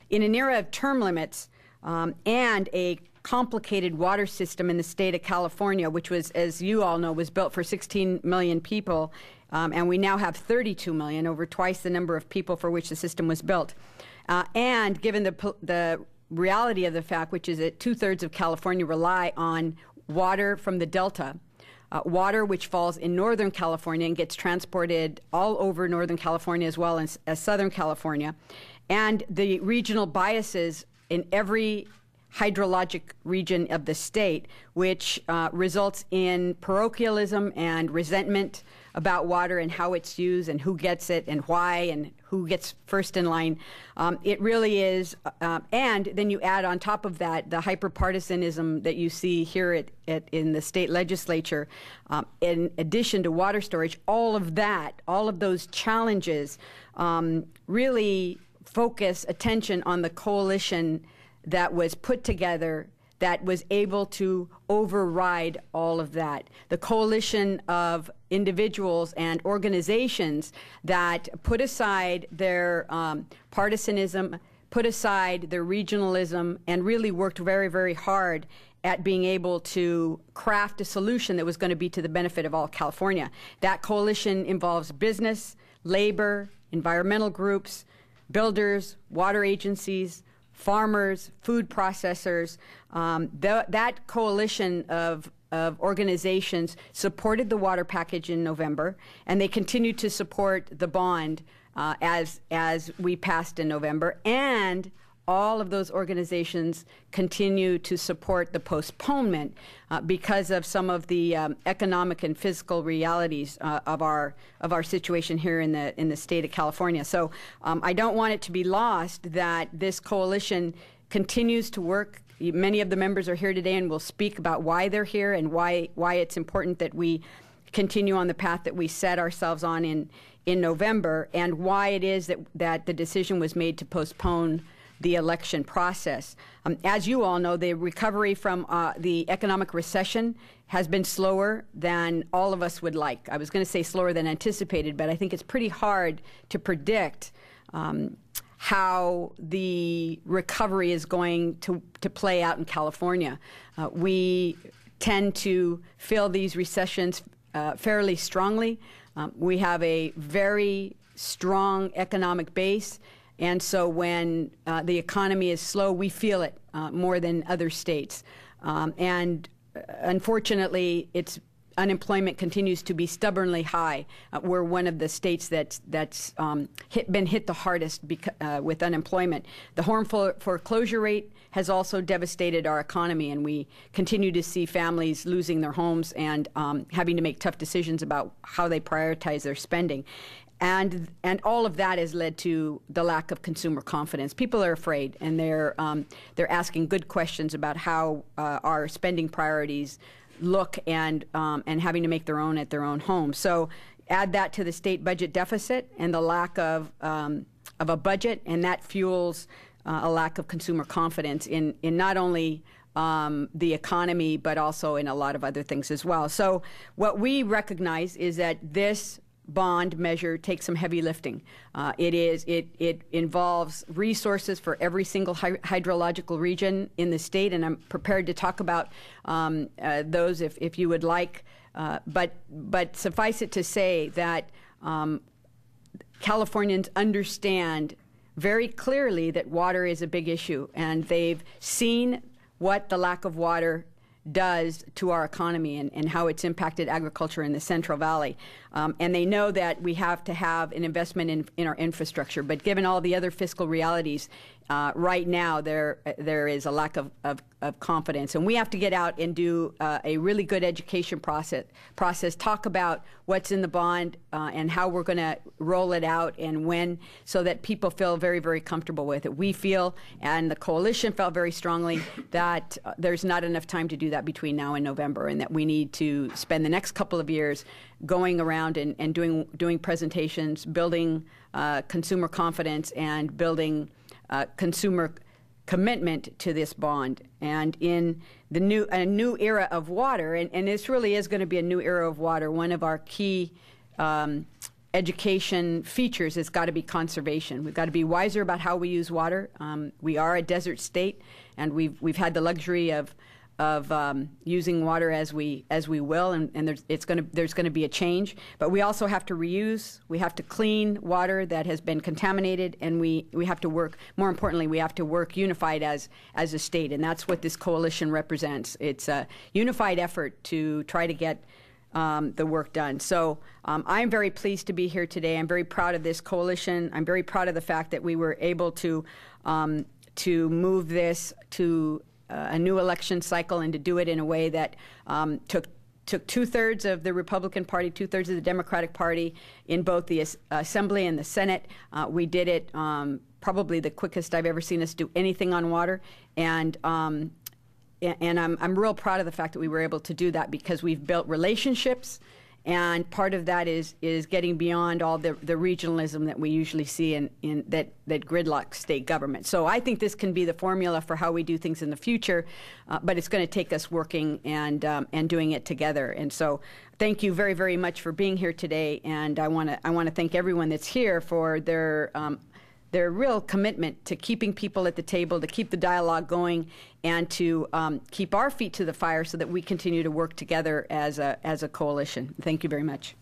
In an era of term limits and a complicated water system in the state of California, which was, as you all know, was built for 16 million people, and we now have 32 million, over twice the number of people for which the system was built. And given the reality of the fact, which is that 2/3 of California rely on water from the Delta, water which falls in Northern California and gets transported all over Northern California as well as Southern California, and the regional biases in every hydrologic region of the state, which results in parochialism and resentment about water and how it's used and who gets it and why and who gets first in line. It really is, and then you add on top of that the hyperpartisanism that you see here in the state legislature, in addition to water storage. All of that, all of those challenges really focus attention on the coalition that was put together that was able to override all of that. The coalition of individuals and organizations that put aside their partisanism, put aside their regionalism, and really worked very, very hard at being able to craft a solution that was going to be to the benefit of all California. That coalition involves business, labor, environmental groups, builders, water agencies, farmers, food processors. That coalition of organizations supported the water package in November, and they continued to support the bond as we passed in November. And all of those organizations continue to support the postponement because of some of the economic and physical realities of our situation here in the state of California. So I don't want it to be lost that this coalition continues to work. Many of the members are here today and will speak about why they're here and why it's important that we continue on the path that we set ourselves on in November, and why it is that the decision was made to postpone the election process. As you all know, the recovery from the economic recession has been slower than all of us would like. I was going to say slower than anticipated, but I think it's pretty hard to predict how the recovery is going to play out in California. We tend to feel these recessions fairly strongly. We have a very strong economic base, and so when the economy is slow, we feel it more than other states. And unfortunately, unemployment continues to be stubbornly high. We're one of the states that's been hit the hardest with unemployment. The home foreclosure rate has also devastated our economy, and we continue to see families losing their homes and having to make tough decisions about how they prioritize their spending. And all of that has led to the lack of consumer confidence. People are afraid, and they're asking good questions about how our spending priorities look, and having to make their own at their own home. So add that to the state budget deficit and the lack of a budget, and that fuels a lack of consumer confidence in not only the economy, but also in a lot of other things as well. So what we recognize is that this bond measure takes some heavy lifting. It involves resources for every single hydrological region in the state, and I'm prepared to talk about those if you would like. But suffice it to say that Californians understand very clearly that water is a big issue, and they've seen what the lack of water does to our economy and how it's impacted agriculture in the Central Valley. And they know that we have to have an investment in our infrastructure. But given all the other fiscal realities, right now there is a lack of confidence. And we have to get out and do a really good education process, talk about what's in the bond and how we're going to roll it out and when, so that people feel very, very comfortable with it. We feel, and the coalition felt very strongly, that there's not enough time to do that between now and November, and that we need to spend the next couple of years going around and doing presentations, building consumer confidence, and building consumer commitment to this bond. And in a new era of water, and this really is going to be a new era of water, one of our key education features has got to be conservation. We've got to be wiser about how we use water. We are a desert state, and we've had the luxury of using water as we will, and there's going to be a change. But we also have to reuse. We have to clean water that has been contaminated, and we have to work. More importantly, we have to work unified as a state, and that's what this coalition represents. It's a unified effort to try to get the work done. So I'm very pleased to be here today. I'm very proud of this coalition. I'm very proud of the fact that we were able to move this to a new election cycle and to do it in a way that took 2/3 of the Republican Party, 2/3 of the Democratic Party in both the Assembly and the Senate. We did it probably the quickest I've ever seen us do anything on water, and I'm real proud of the fact that we were able to do that because we've built relationships, and part of that is getting beyond all the regionalism that we usually see in that gridlock state government. So I think this can be the formula for how we do things in the future, but it's going to take us working and doing it together. And so thank you very, very much for being here today, and I want to thank everyone that's here for their real commitment to keeping people at the table, to keep the dialogue going, and to keep our feet to the fire so that we continue to work together as a coalition. Thank you very much.